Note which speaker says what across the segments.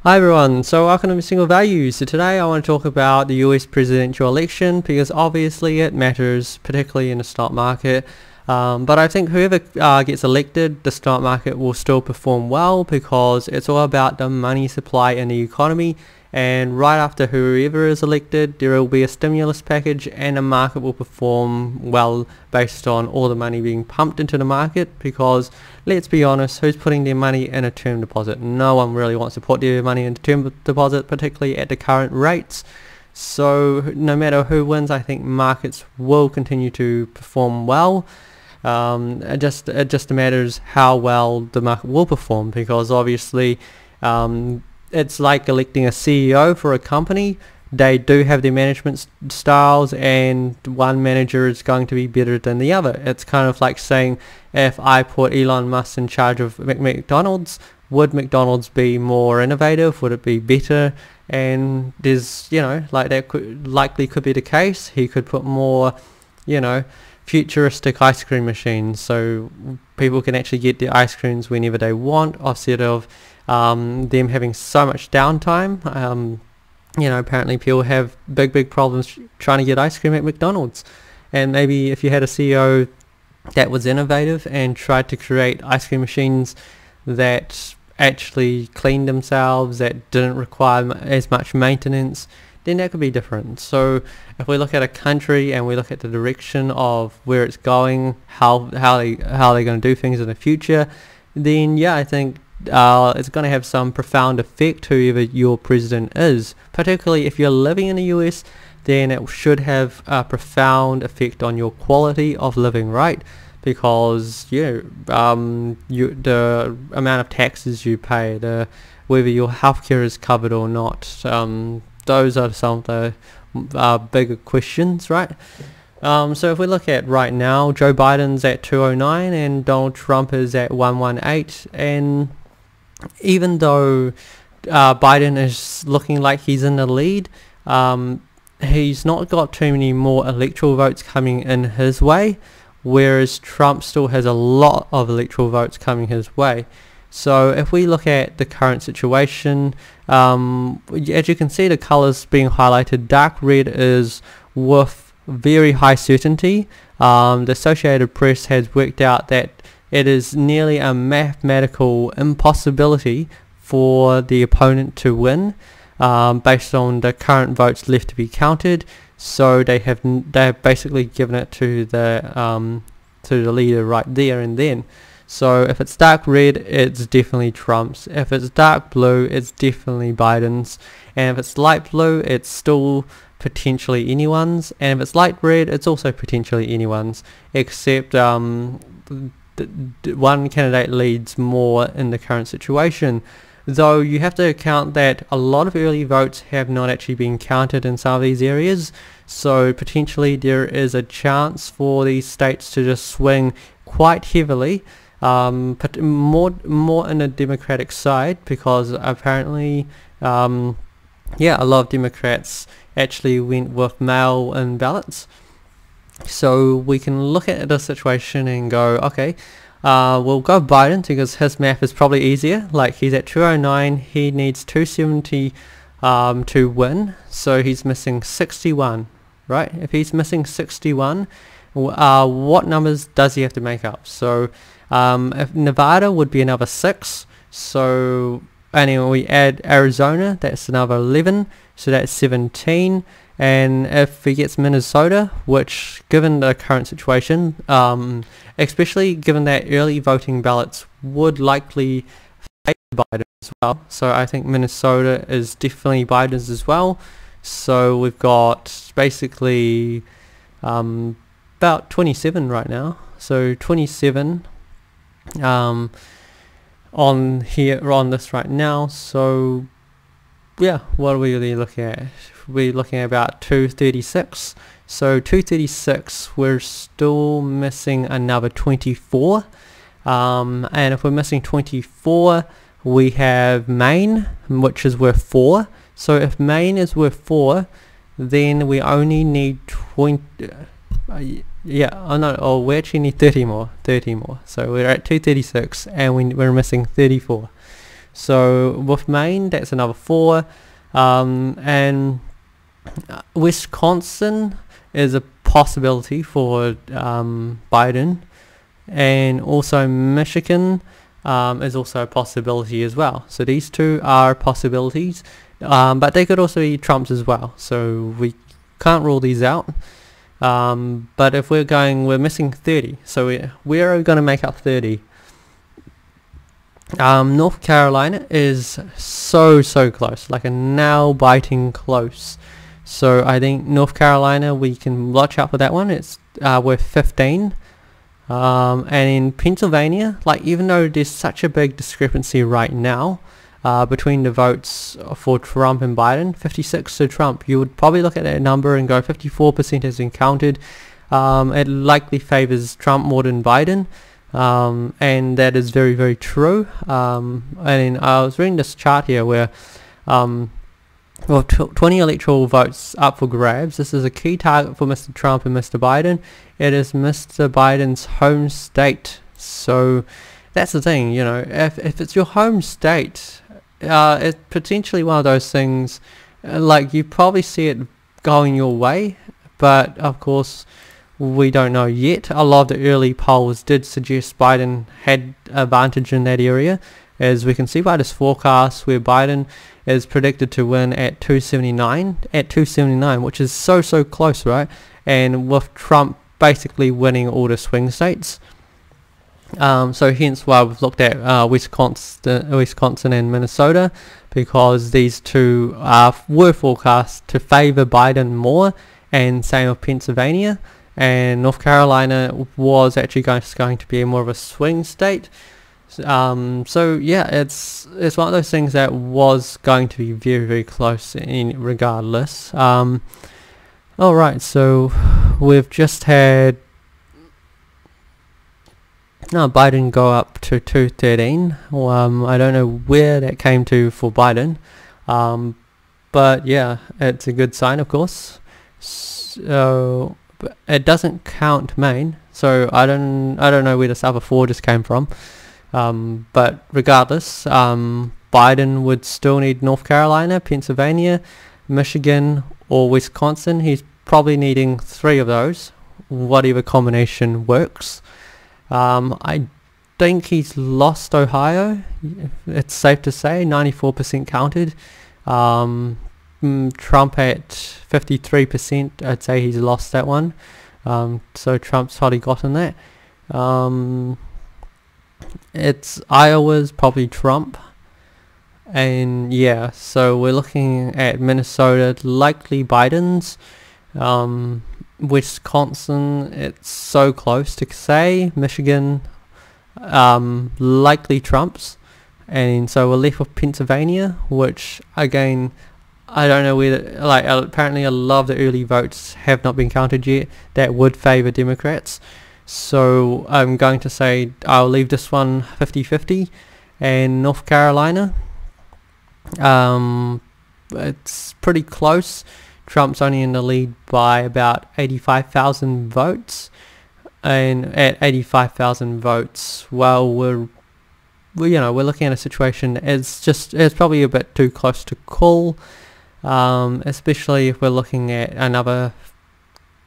Speaker 1: Hi everyone, so welcome to Single Values. So today I want to talk about the US presidential election because obviously it matters, particularly in the stock market. But I think whoever gets elected, the stock market will still perform well because it's all about the money supply in the economy. And right after whoever is elected, there will be a stimulus package and the market will perform well based on all the money being pumped into the market because let's be honest, who's putting their money in a term deposit? No one really wants to put their money in a term deposit, particularly at the current rates. So no matter who wins, I think markets will continue to perform well. It just matters how well the market will perform because obviously it's like electing a CEO for a company. They do have their management styles and one manager is going to be better than the other. It's kind of like saying if I put Elon Musk in charge of McDonald's, would McDonald's be more innovative? Would it be better? And there's, like that could be the case. He could put more, futuristic ice cream machines so people can actually get their ice creams whenever they want instead of them having so much downtime. Apparently people have big problems trying to get ice cream at McDonald's, and maybe if you had a CEO that was innovative and tried to create ice cream machines that actually cleaned themselves, that didn't require as much maintenance, then that could be different. So if we look at a country and we look at the direction of where it's going, how they're going to do things in the future, then yeah, I think it's going to have some profound effect whoever your president is. Particularly if you're living in the US, then it should have a profound effect on your quality of living, right? Because the amount of taxes you pay, whether your healthcare is covered or not, those are some of the bigger questions, right? So if we look at right now, Joe Biden's at 209 and Donald Trump is at 118, and even though Biden is looking like he's in the lead, he's not got too many more electoral votes coming in his way, whereas Trump still has a lot of electoral votes coming his way. So if we look at the current situation, as you can see the colours being highlighted, dark red is with very high certainty. The Associated Press has worked out that it is nearly a mathematical impossibility for the opponent to win based on the current votes left to be counted. So they have basically given it to the leader right there and then. So if it's dark red, it's definitely Trump's. If it's dark blue, it's definitely Biden's. And if it's light blue, it's still potentially anyone's. And if it's light red, it's also potentially anyone's. Except one candidate leads more in the current situation. Though you have to account that a lot of early votes have not actually been counted in some of these areas. So potentially there is a chance for these states to just swing quite heavily. But more in the Democratic side because apparently a lot of Democrats actually went with mail-in ballots. So we can look at the situation and go, okay, we'll go Biden because his math is probably easier. Like he's at 209, he needs 270 to win, so he's missing 61, right? If he's missing 61, what numbers does he have to make up? So if Nevada would be another 6, so anyway we add Arizona, that's another 11, so that's 17. And if he gets Minnesota, which given the current situation, especially given that early voting ballots would likely favor Biden as well, so I think Minnesota is definitely Biden's as well. So we've got basically about 27 right now, so 27 on this right now. So yeah, what are we really looking at? We're looking at about 236. So 236, we're still missing another 24. And if we're missing 24, we have Maine, which is worth 4. So if Maine is worth 4, then we only need 20. We actually need 30 more. So we're at 236 and we're missing 34. So with Maine, that's another 4, and Wisconsin is a possibility for Biden, and also Michigan is also a possibility as well. So these 2 are possibilities, but they could also be Trump's as well. So we can't rule these out. But if we're missing 30. So we're going to make up 30. North Carolina is so close, like a nail-biting close. So I think North Carolina, we can watch out for that one. It's worth 15. And in Pennsylvania, like, even though there's such a big discrepancy right now between the votes for Trump and Biden, 56 to Trump, you would probably look at that number and go 54% has been counted. It likely favors Trump more than Biden. And that is very true. And I was reading this chart here where well, 20 electoral votes up for grabs. This is a key target for Mr. Trump and Mr. Biden. It is Mr. Biden's home state. So that's the thing, you know, if it's your home state, it's potentially one of those things, like, you probably see it going your way, but of course we don't know yet. A lot of the early polls did suggest Biden had advantage in that area, as we can see by this forecast where Biden is predicted to win at 279, which is so close, right? And with Trump basically winning all the swing states. So hence why we've looked at Wisconsin and Minnesota, because these 2 were forecast to favor Biden more, and same with Pennsylvania. And North Carolina was actually going to be more of a swing state. So yeah, it's one of those things that was going to be very close in regardless. Alright, so we've just had Biden go up to 213. I don't know where that came to for Biden, but yeah, it's a good sign, of course. So but it doesn't count Maine, so I don't know where this other 4 just came from. But regardless, Biden would still need North Carolina, Pennsylvania, Michigan, or Wisconsin. He's probably needing 3 of those, whatever combination works. I think he's lost Ohio. It's safe to say, 94% counted. Trump at 53%, I'd say he's lost that one. So Trump's probably gotten that. It's Iowa's probably Trump. And yeah, so we're looking at Minnesota, likely Biden's. Wisconsin, it's so close to say. Michigan, likely Trump's. And so we're left with Pennsylvania, which again, I don't know whether, like, apparently a lot of the early votes have not been counted yet that would favor Democrats. So I'm going to say I'll leave this one 50-50. And North Carolina, it's pretty close. Trump's only in the lead by about 85,000 votes. And at 85,000 votes, well, we're looking at a situation, it's probably a bit too close to call. Especially if we're looking at another,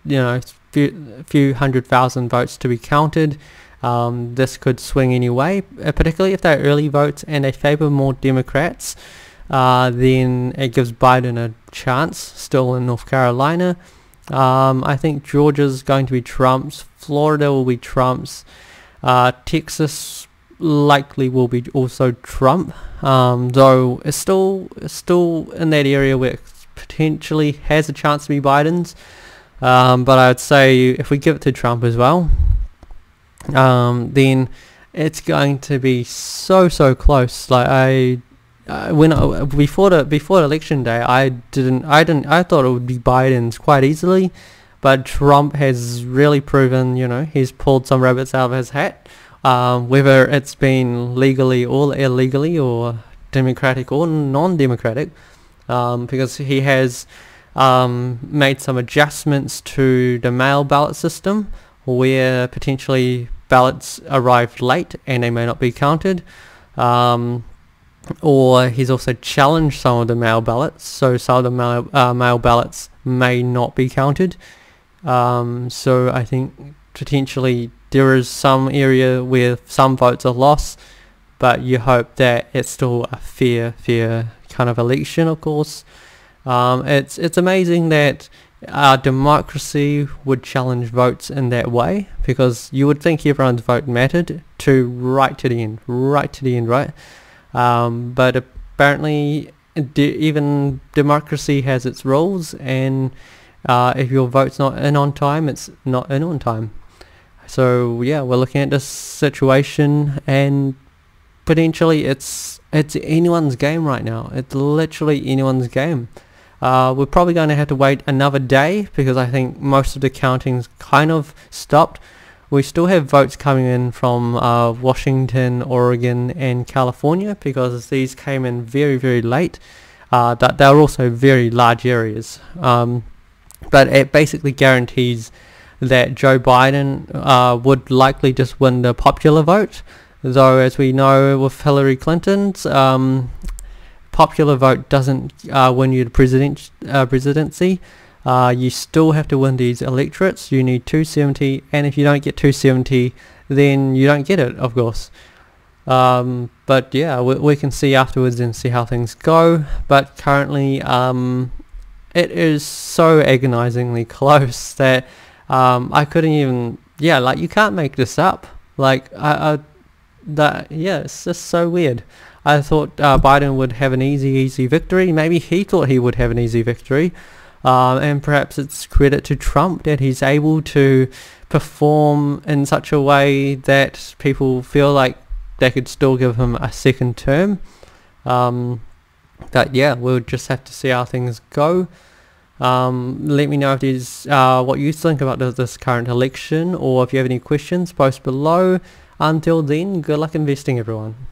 Speaker 1: few 100,000 votes to be counted. This could swing any way, particularly if they're early votes and they favor more Democrats. Then it gives Biden a chance still in North Carolina. I think Georgia's going to be Trump's. Florida will be Trump's. Texas likely will be also Trump, though it's still in that area where it potentially has a chance to be Biden's. But I would say if we give it to Trump as well, then it's going to be so close. Like before the election day, I thought it would be Biden's quite easily, but Trump has really proven, he's pulled some rabbits out of his hat. Whether it's been legally or illegally, or democratic or non-democratic, because he has made some adjustments to the mail ballot system, where potentially ballots arrived late and they may not be counted. or he's also challenged some of the mail ballots, so some of the mail ballots may not be counted. So I think potentially there is some area where some votes are lost, but you hope that it's still a fair kind of election, of course. It's amazing that our democracy would challenge votes in that way, because you would think everyone's vote mattered to right to the end, right? But apparently even democracy has its rules, and if your vote's not in on time, it's not in on time. So yeah, we're looking at this situation, and potentially it's anyone's game right now. It's literally anyone's game. We're probably going to have to wait another day, because I think most of the counting's kind of stopped. We still have votes coming in from Washington, Oregon and California, because these came in very late. But they're also very large areas. But it basically guarantees that Joe Biden would likely just win the popular vote, though as we know with Hillary Clinton's popular vote doesn't win you the presidency. You still have to win these electorates. You need 270, and if you don't get 270, then you don't get it, of course. But yeah, we can see afterwards and see how things go. But currently, it is so agonizingly close that I couldn't even. Yeah, like you can't make this up. Like it's just so weird. I thought Biden would have an easy victory. Maybe he thought he would have an easy victory. And perhaps it's credit to Trump that he's able to perform in such a way that people feel like they could still give him a second term. But yeah, we'll just have to see how things go. Let me know if there's what you think about this current election, or if you have any questions, post below. Until then, good luck investing, everyone.